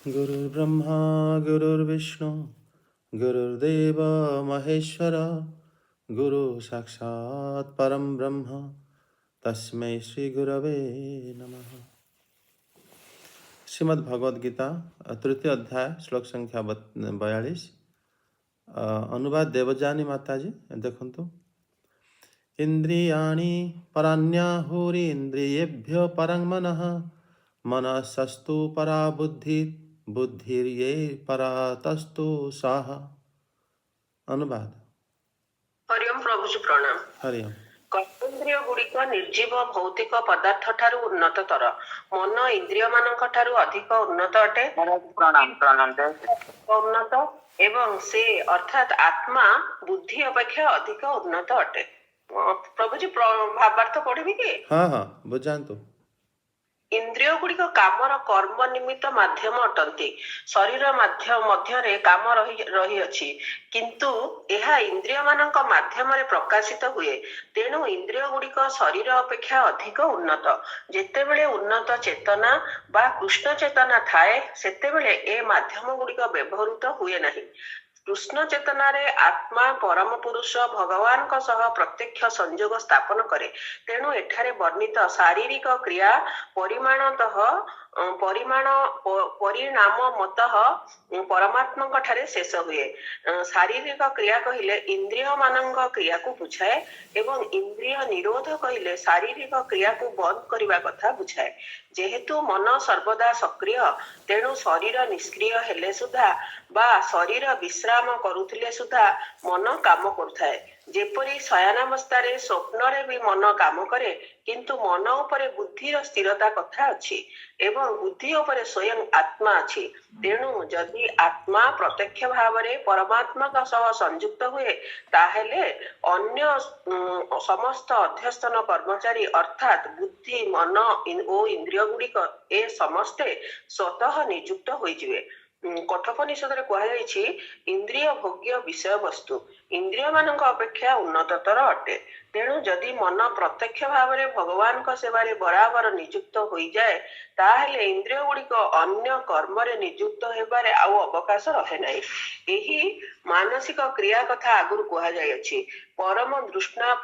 गुरुर्ब्रह्मा गुरुर्विष्णु गुरुर्देव महेश्वर गुरु साक्षात् परम ब्रह्म तस्मै श्री गुरवे नमः। श्रीमद् भगवद गीता तृतीय अध्याय श्लोक संख्या 42। अनुवाद देवजानी माताजी देखंतु। इंद्रियाणि पराण्याहुरिन्द्रियेभ्यो परं मनः मनसस्तु परा बुद्धि बुद्धिर्ये परा तस्तु साहा। अनुवाद। हरिओम प्रभुजी प्रणाम। हरिओम। कर्मेन्द्रिय गुड़िक निर्जीव भौतिक पदार्थ ठारू उन्नततर, मन इंद्रिय मानक ठारू अधिक उन्नत अटे। उन्नत एवं से अर्थात आत्मा बुद्धि अपेक्षा अधिक उन्नत अटे। प्रभुजी भावार्थ पढ़िबी कि? हाँ बुझाନ୍ତୁ। इंद्रिय गुड़िक कामर कर्म निमित्त माध्यम अटंती। शरीर मध्यरे काम रही अछि, किंतु एहा इंद्रिय मानक माध्यमरे प्रकाशित हुए। तेणु इंद्रिय गुड़िक शरीर अपेक्षा अधिक उन्नत। जेतेबेले उन्नत चेतना बा कृष्ण चेतना थाए सेतेबेले ए माध्यम गुड़िक व्यवहृत हुए नहीं। कृष्ण चेतनारे आत्मा परम पुरुष भगवान का सह प्रत्यक्ष संयोग स्थापन करे। तेणु एठारे वर्णित शारीरिक क्रिया परिणाम मतः परमात्मा ठारे शेष हुए। शारीरिक क्रिया कहिले इंद्रिय मानक क्रिया को बुझाए एवं इंद्रिय निरोध कहिले शारीरिक क्रिया को बंद करने कथा बुझाए। जेहेतु मन सर्वदा सक्रिय, तेणु शरीर निष्क्रिय हेले सुधा बा शरीर विश्राम करुथिले सुधा मन काम करुथाए। जेपरी शयनावस्थारे स्वप्नरे भी मन काम करे, किंतु मन उपरे बुद्धिर स्थिरता कथा अछि एवं बुद्धि उपरे स्वयं आत्मा अछि। तेणु जदि आत्मा प्रत्यक्ष भावरे परमात्मा का सह संयुक्त हुए ताहेले अन्य समस्त अध्यस्तन कर्मचारी अर्थात बुद्धि मन ओ इंद्रिय गुड़िक ए समस्ते स्वतः नियुक्त होइजिवे। कठोपनिषद कहुई इंद्रिय भोग्य विषय वस्तु इंद्रिय मानक अपेक्षा उन्नततर अटे। तेणु जदि मन प्रत्यक्ष भाव में भगवान का सेवारे बराबर नियुक्त हो जाए ताहेले इंद्रिय गुड़िक अन्य कर्म नियुक्त होबारे आउ अवकाश रहे नहीं। एही मानसिक क्रिया कथा आगुर कहा जायछि। परम दृष्णा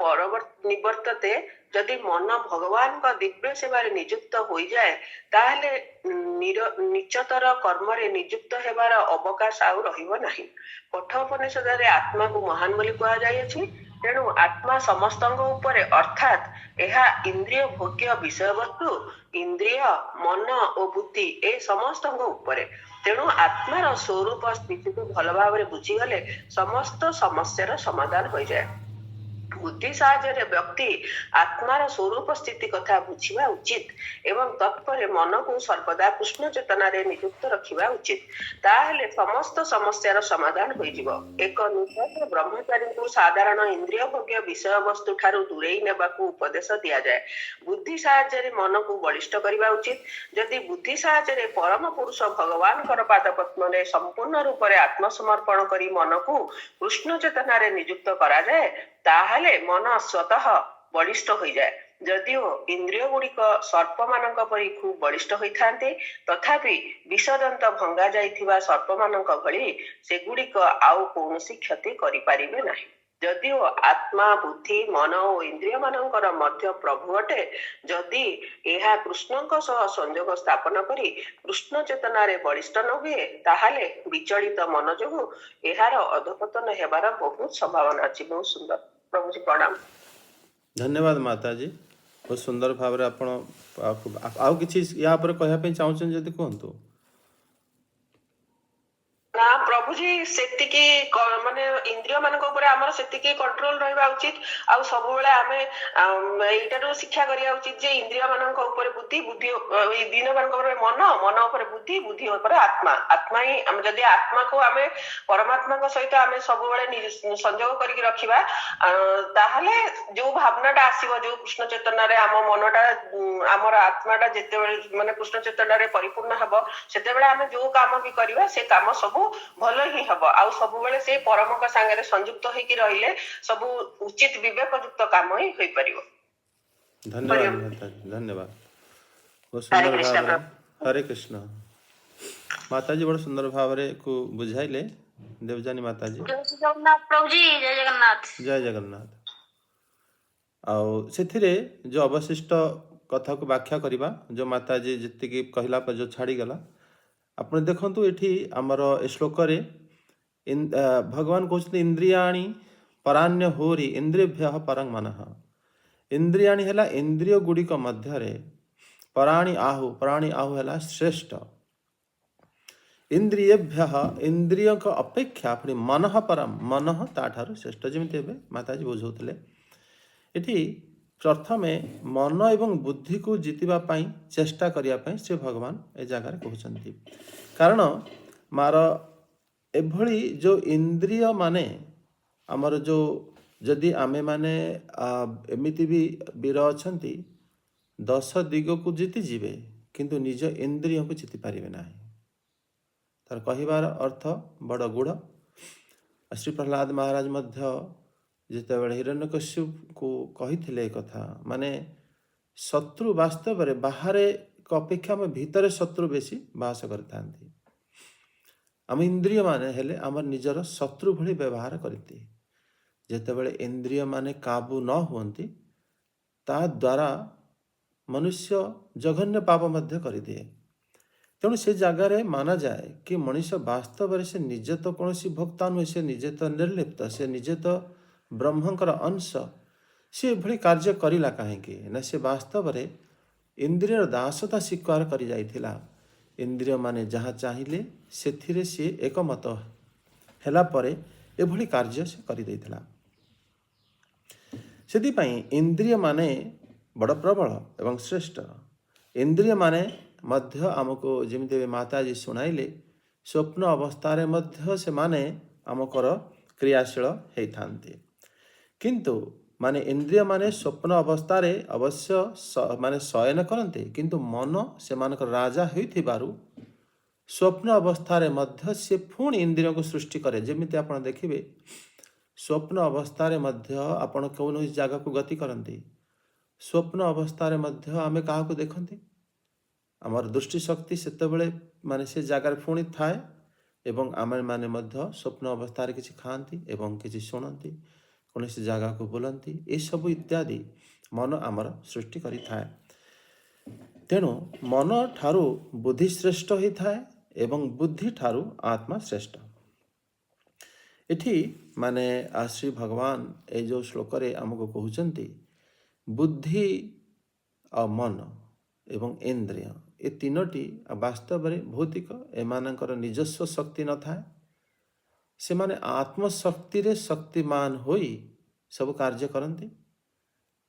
निवर्तते। जदि मन भगवान का दिव्य सेवारे नियुक्त हो जाए ताहेले निचतर कर्म नियुक्त हेबार अवकाश आउ रहिबो नहीं। कठोपनिषद आत्मा को महान बोली कहा जायछि। तेणु आत्मा समस्तंग उपरे अर्थात एहा इंद्रिय भोग्य विषय वस्तु इंद्रिय मन और बुद्धि ए समस्तंग उपरे। तेणु आत्मार स्वरूप स्थिति को भल भाव बुझीगले समस्त समस्यार समाधान हो जाए। बुद्धि साहाय्य व्यक्ति आत्मार स्वरूप स्थिति कथा बुझिबा उचित एवं तत्पर मन को सर्वदा कृष्ण चेतना रे नियुक्त रखिबा उचित। ताहेले समस्त समस्यार समाधान हो जिवो। एक नूतन ब्रह्मचारी को साधारण इंद्रिय भोग्य विषय वस्तु ठारू दूरेई नेबाकू उपदेश दिया जाए। बुद्धि साहाय्य मन को बलिष्ठ करबा उचित। यदि बुद्धि साहाय्य परम पुरुष भगवान कर पाद पद्म रे संपूर्ण रूप रे आत्मसमर्पण करी मन को कृष्ण चेतना रे नियुक्त करा जाए ताहले मन स्वतः बलिष्ठ हो जाए। जदिओ इंद्रिय गुड़िक सर्प मानक परी खूब बलिष्ठ होइथांते, तथापि विषदंत भंगा जाइथिबा सर्प मानक भली सेगुड़िक आउ कौनसी क्षति करि पारिबे नाही। जदिओ आत्मा बुद्धि मन और इंद्रिय मानकर मध्य प्रभु अटे, जदि एहा कृष्णଙ୍କ सह संयोग स्थापन करी कृष्ण चेतना रे बलिष्ठ न हुए ताहाले विचलित मन जोगु एहार अधपतन हेबार बहुत संभावना अछि। बहुत सुंदर। प्रभु जी प्रणाम। धन्यवाद माता जी। बहुत सुंदर भाव रे आपण आउ किछि या पर कहया पे चाहछन जदी कहंतु। ना प्रभुजी सेतिकी माने इंद्रिय मानक ऊपर हमर सेतिकी कंट्रोल रहबा उचित। आ सब बेले आमे एटारो शिक्षा करिया उचित जे इंद्रिय मानक ऊपर बुद्धि बुद्धि दिन मानक ऊपर मन मन ऊपर बुद्धि बुद्धि ऊपर आत्मा आत्मा ही हम जदी आत्मा को आमे परमात्मा को सहित आमे सब बेले संयोग करिक रखिबा ताहले जो भावनाटा आसीबो जो कृष्ण चेतना रे हम मनटा हमर आत्माटा जेते बेले माने कृष्ण चेतना रे परिपूर्ण हबो सेते बेले आमे जो काम भी करिबा से काम सब भल ही हबो। आ सब बेले से परम का संगे संयुक्त होइकी रहिले सब उचित विवेक युक्त काम ही होई परिबो। धन्यवाद माता जी, धन्यवाद। बहुत सुंदर भाव। हरे कृष्ण। माताजी बड़ सुंदर भाव को बुझाइले देवजानी माताजी। जय श्री जगन्नाथ प्रभु जी, जय जगन्नाथ। जय जगन्नाथ। आउ से जो अवशिष्ट कथा को व्याख्या करवा जो माताजी जी कहला पर जो छाड़ी गला आप देखु ये आमर ए श्लोक भगवान कहते इंद्रियाणी पराण्य होरी इंद्रियभ्य परं मन। इंद्रियाणी है इंद्रिय गुड़िक मध्य पराणी आहु है श्रेष्ठ। इंद्रियभ्य इंद्रिय अपेक्षा पुणी मन परम मन ताठार श्रेष्ठ। जमी माताजी बुझाते ये प्रथमे मन एवं बुद्धि को जीतवा चेष्टा करने श्री भगवान ए जगार कहते कारण मार एभली जो इंद्रिय माने आमर जो जदि आमे माने एमिति भी वीर अच्छा 10 दिग को जीति जीवे किंतु निज इंद्रिय को जीति पारे ना। तार कहिबार अर्थ बड़ गुढ़। श्री प्रहलाद महाराज मध्य जिते बड़े हिरण्यकश्यप को कही कथा माने शत्रु वास्तव में बाहर अपेक्षा में भीतर शत्रु बेसी बास करता। आम इंद्रिय माने हेले आमर निजर शत्रु भली व्यवहार करती। जेतेबेले इंद्रिय माने काबू न हुंती ता द्वारा मनुष्य जघन्य पाप मध्य कर दिए। तेणु से जगार माना जाए कि मनुष्य वास्तव में से निजे तो कौन भक्ता नुहे, से निजे तो निर्लिप्त, से निजे तो ब्रह्मंकर अंश, सी भली कार्य करिला कहीं ना से वास्तव में इंद्रिय दासता स्वीकार कर जाइथिला। इंद्रिय माने जहाँ चाहिए से सी एकमत हैला परे एभली कार्य से कर देइथिला। सेदिपाई इंद्रिय माने बड़ प्रबल एवं श्रेष्ठ। इंद्रिय माने मध्य आमको जमिते माताजी शुणाइले स्वप्न अवस्था मध्य से माने आमकर क्रियाशील होइथान्ते किंतु माने इंद्रिय माने स्वप्न अवस्था अवश्य माने शयन करते किंतु मन से मानकर राजा होइथिबारु स्वप्न अवस्था मध्य से पुणी इंद्रिय को सृष्टि करे। जमिते आपण देखिबे स्वप्न अवस्था मध्य आपण कौन जगह को गति करती। स्वप्न अवस्था मध्य आमे क्या देखती आमर दृष्टि शक्ति सेतबेले माने से जगार पुणी थाए एवं आमे माने मध्य स्वप्न अवस्था किसी खाती एवं किसी शुणती कौन सी जगह को बुलती ये सब इत्यादि मन आमर सृष्टि करि थाए। तेणु मन ठारू बुद्धि श्रेष्ठ ही थाए एवं बुद्धि ठारू आत्मा श्रेष्ठ। इठी माने श्री भगवान ए जो श्लोक आमको कहते बुद्धि और मन एवं इंद्रिय ये तीनोटी वास्तव में भौतिक एमानकर निजस्व शक्ति न थाए। से माने आत्मशक्ति रे शक्तिमान होई सब कार्य करती।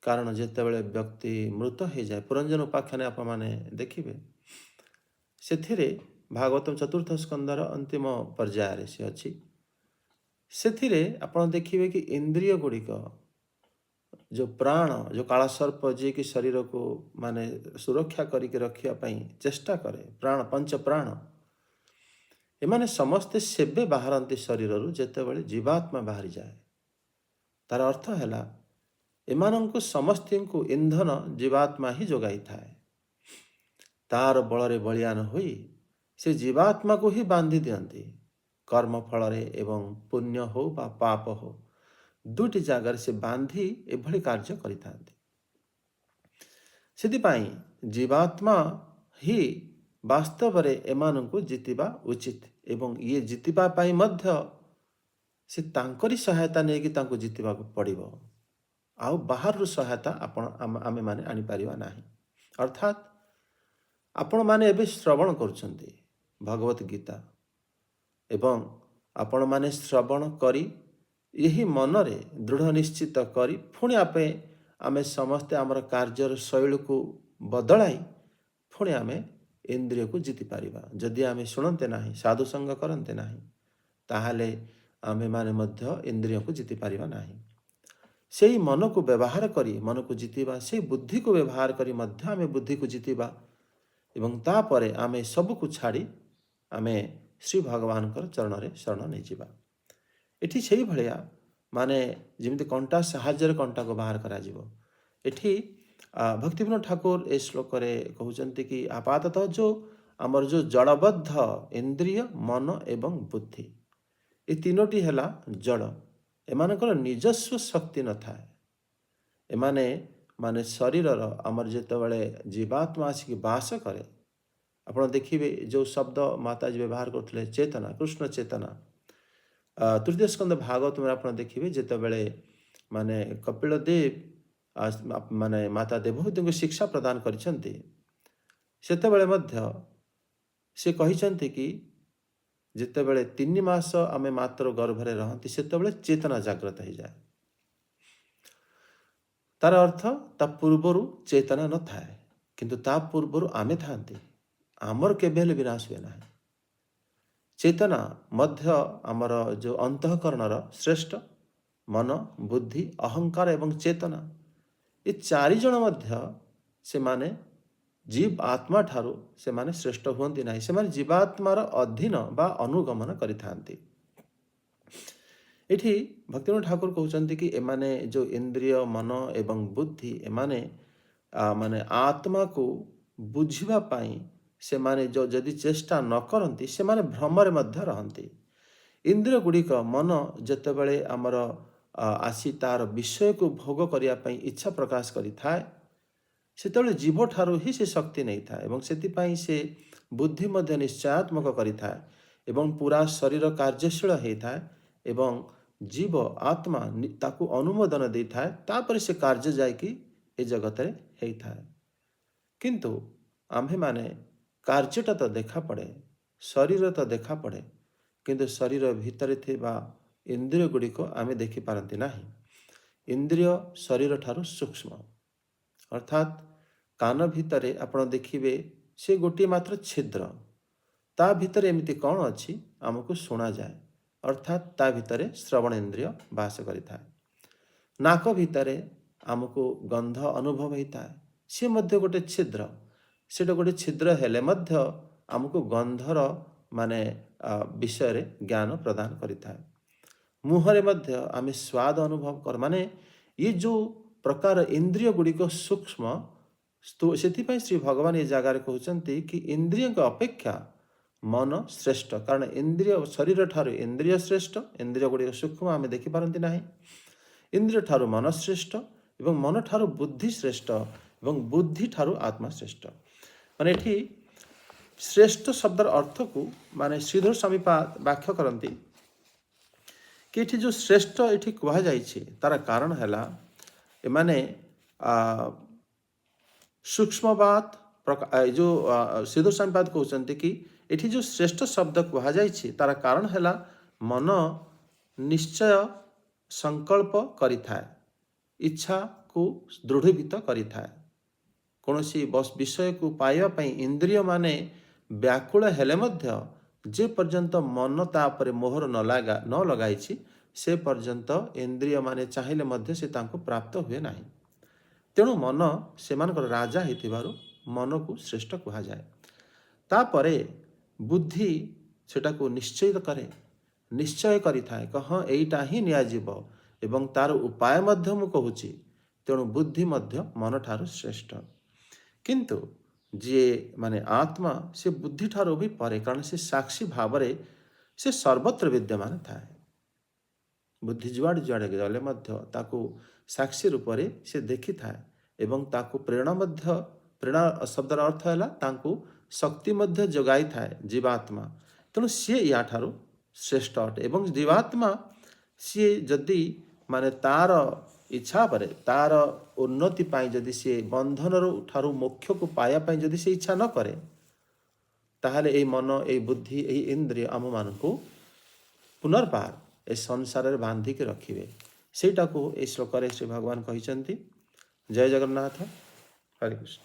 कारण जेतेबेले व्यक्ति मृत हो जाए पुरंजन उपाख्यान आप माने देखिबे सेथिरे भागवतम चतुर्थ स्कंदर अंतिम पर्याय से अच्छी सेथिरे आपण देखिबे कि इंद्रिय गुड़िक जो प्राण जो कालासर्प जी की शरीर को माने सुरक्षा करके रखिया पई चेष्टा करे प्राण पंच प्राण एमाने समस्ते सेबे बाहरती शरीर जेतेबेले जीवात्मा बाहरी जाए। तार अर्थ है एमानंकु समस्त को इंधन जीवात्मा ही जोगाई थाए। तार बल बलियान हुई से जीवात्मा को ही बांधी दियंती। कर्म फल एवं पुण्य हो बा पाप हो दुटी जगार से बांधी एभली कार्य करिथांती। सेदिपाई जीवात्मा ही वास्तव में एमानंकु जीतिबा उचित एवं ये जीतिबा पाई मध्य से तांकरी सहायता नहीं कि तांको जीतिबा को पड़िबो आउ बाहर सहायता आपण आमे माने आनी परिवा नाही। अर्थात आपण माने एबे श्रवण करुछंती भगवत गीता एवं आपण माने श्रवण करी यही मनरे दृढ़ निश्चित करी पुणी आपे आमे समस्ते आमर कार्यर शैली को बदलाई पुणी आमे इंद्रिय को जीति पारिबा। जदि आमे शुणते नाही साधु संग करते नाही ताहाले आमे माने मध्य इंद्रिय को जीति पारिबा नाही। सेही मन को व्यवहार करी मन को जीतिबा से बुद्धि को व्यवहार करी मध्य आमे बुद्धि को जीतिबा एवं तापरे आमे सब को छाड़ी आमे श्री भगवान चरण रे शरण नहीं जिबा। एठी सेही भलिया माने जिमिति कंटा साहाଯ୍ୟରେ कंटा को बाहर करा जिवो। एठी भक्तिविनोद ठाकुर ए श्लोक रे कहउचंती कि आपाततः जो ଆମର ଯେଉଁ ଜଳବଦ୍ଧ ଇନ୍ଦ୍ରିୟ ମନ ଏବଂ ବୁଦ୍ଧି ଏ ତିନୋଟି ହେଲା ଜଳ। ଏମାନଙ୍କର ନିଜସ୍ୱ ଶକ୍ତି ନଥାଏ। ଏମାନେ ମାନେ ଶରୀରର ଆମର ଯେତେବେଳେ ଜୀବାତ୍ମା ଆସିକି ବାସ କରେ, ଆପଣ ଦେଖିବେ ଯେଉଁ ଶବ୍ଦ ମାତାଜୀ ବ୍ୟବହାର କରୁଥିଲେ ଚେତନା, କୃଷ୍ଣ ଚେତନା, ତୃତୀୟ ସ୍କନ୍ଦ ଭାଗବତରେ ଆପଣ ଦେଖିବେ ଯେତେବେଳେ ମାନେ କପିଳ ଦେବ ମାନେ ମାତା ଦେବହୂତିଙ୍କୁ ଶିକ୍ଷା ପ୍ରଦାନ କରିଛନ୍ତି, ସେତେବେଳେ ମଧ୍ୟ ସେ କହିଛନ୍ତି କି ଯେତେବେଳେ 3 ମାସ ଆମେ ମାତ୍ର ଗର୍ଭରେ ରହନ୍ତି ସେତେବେଳେ ଚେତନା ଜାଗ୍ରତ ହେଇଯାଏ। ତାର ଅର୍ଥ ତା ପୂର୍ବରୁ ଚେତନା ନଥାଏ, କିନ୍ତୁ ତା ପୂର୍ବରୁ ଆମେ ଥାନ୍ତି। ଆମର କେବେ ହେଲେ ବିନାଶ ହୁଏ ନାହିଁ। ଚେତନା ମଧ୍ୟ ଆମର ଯେଉଁ ଅନ୍ତଃକରଣର ଶ୍ରେଷ୍ଠ ମନ, ବୁଦ୍ଧି, ଅହଙ୍କାର ଏବଂ ଚେତନା, ଏ 4 ଜଣ ମଧ୍ୟ ସେମାନେ ଜୀବ ଆତ୍ମା ଠାରୁ ସେମାନେ ଶ୍ରେଷ୍ଠ ହୁଅନ୍ତି ନାହିଁ। ସେମାନେ ଜୀବାତ୍ମାର ଅଧୀନ ବା ଅନୁଗମନ କରିଥାନ୍ତି। ଏଠି ଭକ୍ତିବିନୋଦ ଠାକୁର କହୁଛନ୍ତି କି ଏମାନେ ଯେଉଁ ଇନ୍ଦ୍ରିୟ ମନ ଏବଂ ବୁଦ୍ଧି, ଏମାନେ ମାନେ ଆତ୍ମାକୁ ବୁଝିବା ପାଇଁ ସେମାନେ ଯଦି ଚେଷ୍ଟା ନ କରନ୍ତି ସେମାନେ ଭ୍ରମରେ ମଧ୍ୟ ରହନ୍ତି। ଇନ୍ଦ୍ରିୟ ଗୁଡ଼ିକ ମନ ଯେତେବେଳେ ଆମର ଆସି ତାର ବିଷୟକୁ ଭୋଗ କରିବା ପାଇଁ ଇଚ୍ଛା ପ୍ରକାଶ କରିଥାଏ, ସେତେବେଳେ ଜୀବ ଠାରୁ ହିଁ ସେ ଶକ୍ତି ନେଇଥାଏ ଏବଂ ସେଥିପାଇଁ ସେ ବୁଦ୍ଧି ମଧ୍ୟ ନିଶ୍ଚୟାତ୍ମକ କରିଥାଏ ଏବଂ ପୁରା ଶରୀର କାର୍ଯ୍ୟଶୀଳ ହେଇଥାଏ ଏବଂ ଜୀବ ଆତ୍ମା ତାକୁ ଅନୁମୋଦନ ଦେଇଥାଏ। ତାପରେ ସେ କାର୍ଯ୍ୟ ଯାଇକି ଏ ଜଗତରେ ହେଇଥାଏ। କିନ୍ତୁ ଆମ୍ଭେମାନେ କାର୍ଯ୍ୟଟା ତ ଦେଖାପଡ଼େ, ଶରୀର ତ ଦେଖାପଡ଼େ, କିନ୍ତୁ ଶରୀର ଭିତରେ ଥିବା ଇନ୍ଦ୍ରିୟ ଗୁଡ଼ିକ ଆମେ ଦେଖିପାରନ୍ତି ନାହିଁ। ଇନ୍ଦ୍ରିୟ ଶରୀର ଠାରୁ ସୂକ୍ଷ୍ମ, ଅର୍ଥାତ୍ କାନ ଭିତରେ ଆପଣ ଦେଖିବେ ସେ ଗୋଟିଏ ମାତ୍ର ଛିଦ୍ର, ତା ଭିତରେ ଏମିତି କ'ଣ ଅଛି ଆମକୁ ଶୁଣାଯାଏ, ଅର୍ଥାତ୍ ତା ଭିତରେ ଶ୍ରବଣ ଇନ୍ଦ୍ରିୟ ବାସ କରିଥାଏ। ନାକ ଭିତରେ ଆମକୁ ଗନ୍ଧ ଅନୁଭବ ହେଇଥାଏ, ସିଏ ମଧ୍ୟ ଗୋଟେ ଛିଦ୍ର। ସେଟା ଗୋଟେ ଛିଦ୍ର ହେଲେ ମଧ୍ୟ ଆମକୁ ଗନ୍ଧର ମାନେ ବିଷୟରେ ଜ୍ଞାନ ପ୍ରଦାନ କରିଥାଏ। ମୁହଁରେ ମଧ୍ୟ ଆମେ ସ୍ୱାଦ ଅନୁଭବ କରୁ। ମାନେ ଇଏ ଯେଉଁ ପ୍ରକାର ଇନ୍ଦ୍ରିୟ ଗୁଡ଼ିକ ସୂକ୍ଷ୍ମ, ସେଥିପାଇଁ ଶ୍ରୀ ଭଗବାନ ଏ ଜାଗାରେ କହୁଛନ୍ତି କି ଇନ୍ଦ୍ରିୟଙ୍କ ଅପେକ୍ଷା ମନ ଶ୍ରେଷ୍ଠ। କାରଣ ଇନ୍ଦ୍ରିୟ ଶରୀର ଠାରୁ ଇନ୍ଦ୍ରିୟ ଶ୍ରେଷ୍ଠ, ଇନ୍ଦ୍ରିୟ ଗୁଡ଼ିକ ସୂକ୍ଷ୍ମ ଆମେ ଦେଖିପାରନ୍ତି ନାହିଁ। ଇନ୍ଦ୍ରିୟ ଠାରୁ ମନ ଶ୍ରେଷ୍ଠ ଏବଂ ମନ ଠାରୁ ବୁଦ୍ଧି ଶ୍ରେଷ୍ଠ ଏବଂ ବୁଦ୍ଧି ଠାରୁ ଆତ୍ମା ଶ୍ରେଷ୍ଠ। ମାନେ ଏଠି ଶ୍ରେଷ୍ଠ ଶବ୍ଦର ଅର୍ଥକୁ ମାନେ ଶ୍ରୀଧର ସ୍ୱାମୀ ବ୍ୟାଖ୍ୟା କରନ୍ତି କି ଏଠି ଯେଉଁ ଶ୍ରେଷ୍ଠ ଏଠି କୁହାଯାଇଛି ତାର କାରଣ ହେଲା ଏମାନେ ସୂକ୍ଷ୍ମବାଦ ଯେଉଁ ଶ୍ରୀଧର ସ୍ୱାମୀପାଦ କହୁଛନ୍ତି କି ଏଠି ଯେଉଁ ଶ୍ରେଷ୍ଠ ଶବ୍ଦ କୁହାଯାଇଛି ତାର କାରଣ ହେଲା ମନ ନିଶ୍ଚୟ ସଂକଳ୍ପ କରିଥାଏ, ଇଚ୍ଛାକୁ ଦୃଢ଼ୀଭୂତ କରିଥାଏ। କୌଣସି ବିଷୟକୁ ପାଇବା ପାଇଁ ଇନ୍ଦ୍ରିୟ ମାନେ ବ୍ୟାକୁଳ ହେଲେ ମଧ୍ୟ ଯେ ପର୍ଯ୍ୟନ୍ତ ମନ ତା ଉପରେ ମୋହର ନ ଲଗାଇଛି ସେ ପର୍ଯ୍ୟନ୍ତ ଇନ୍ଦ୍ରିୟ ମାନେ ଚାହିଁଲେ ମଧ୍ୟ ସେ ତାଙ୍କୁ ପ୍ରାପ୍ତ ହୁଏ ନାହିଁ। ତେଣୁ ମନ ସେମାନଙ୍କର ରାଜା ହେଇଥିବାରୁ ମନକୁ ଶ୍ରେଷ୍ଠ କୁହାଯାଏ। ତାପରେ ବୁଦ୍ଧି ସେଟାକୁ ନିଶ୍ଚୟ କରିଥାଏ, ହଁ ଏଇଟା ହିଁ ନିଆଯିବ ଏବଂ ତାର ଉପାୟ ମଧ୍ୟ ମୁଁ କହୁଛି। ତେଣୁ ବୁଦ୍ଧି ମଧ୍ୟ ମନଠାରୁ ଶ୍ରେଷ୍ଠ। କିନ୍ତୁ ଯିଏ ମାନେ ଆତ୍ମା ସେ ବୁଦ୍ଧି ଠାରୁ ବି ପରେ, କାରଣ ସେ ସାକ୍ଷୀ ଭାବରେ ସେ ସର୍ବତ୍ର ବିଦ୍ୟମାନ ଥାଏ। ବୁଦ୍ଧି ଯୁଆଡ଼େ ଗଲେ ମଧ୍ୟ ତାକୁ ସାକ୍ଷୀ ରୂପରେ ସେ ଦେଖିଥାଏ ଏବଂ ତାକୁ ପ୍ରେରଣା ଶବ୍ଦର ଅର୍ଥ ହେଲା ତାଙ୍କୁ ଶକ୍ତି ମଧ୍ୟ ଯୋଗାଇଥାଏ ଜୀବାତ୍ମା। ତେଣୁ ସିଏ ୟାଠାରୁ ଶ୍ରେଷ୍ଠ ଅଟେ ଏବଂ ଜୀବାତ୍ମା ସିଏ ଯଦି ମାନେ ତାର ଇଚ୍ଛା ପରେ ତାର ଉନ୍ନତି ପାଇଁ ଯଦି ସିଏ ବନ୍ଧନରୁ ଠାରୁ ମୋକ୍ଷକୁ ପାଇବା ପାଇଁ ଯଦି ସେ ଇଚ୍ଛା ନ କରେ, ତାହେଲେ ଏଇ ମନ, ଏଇ ବୁଦ୍ଧି, ଏଇ ଇନ୍ଦ୍ରିୟ ଆମମାନଙ୍କୁ ପୁନର୍ବାର ଏ ସଂସାରରେ ବାନ୍ଧିକି ରଖିବେ। ସେଇଟାକୁ ଏଇ ଶ୍ଲୋକରେ ଶ୍ରୀ ଭଗବାନ କହିଛନ୍ତି। ଜୟ ଜଗନ୍ନାଥ, ହରେ କୃଷ୍ଣ।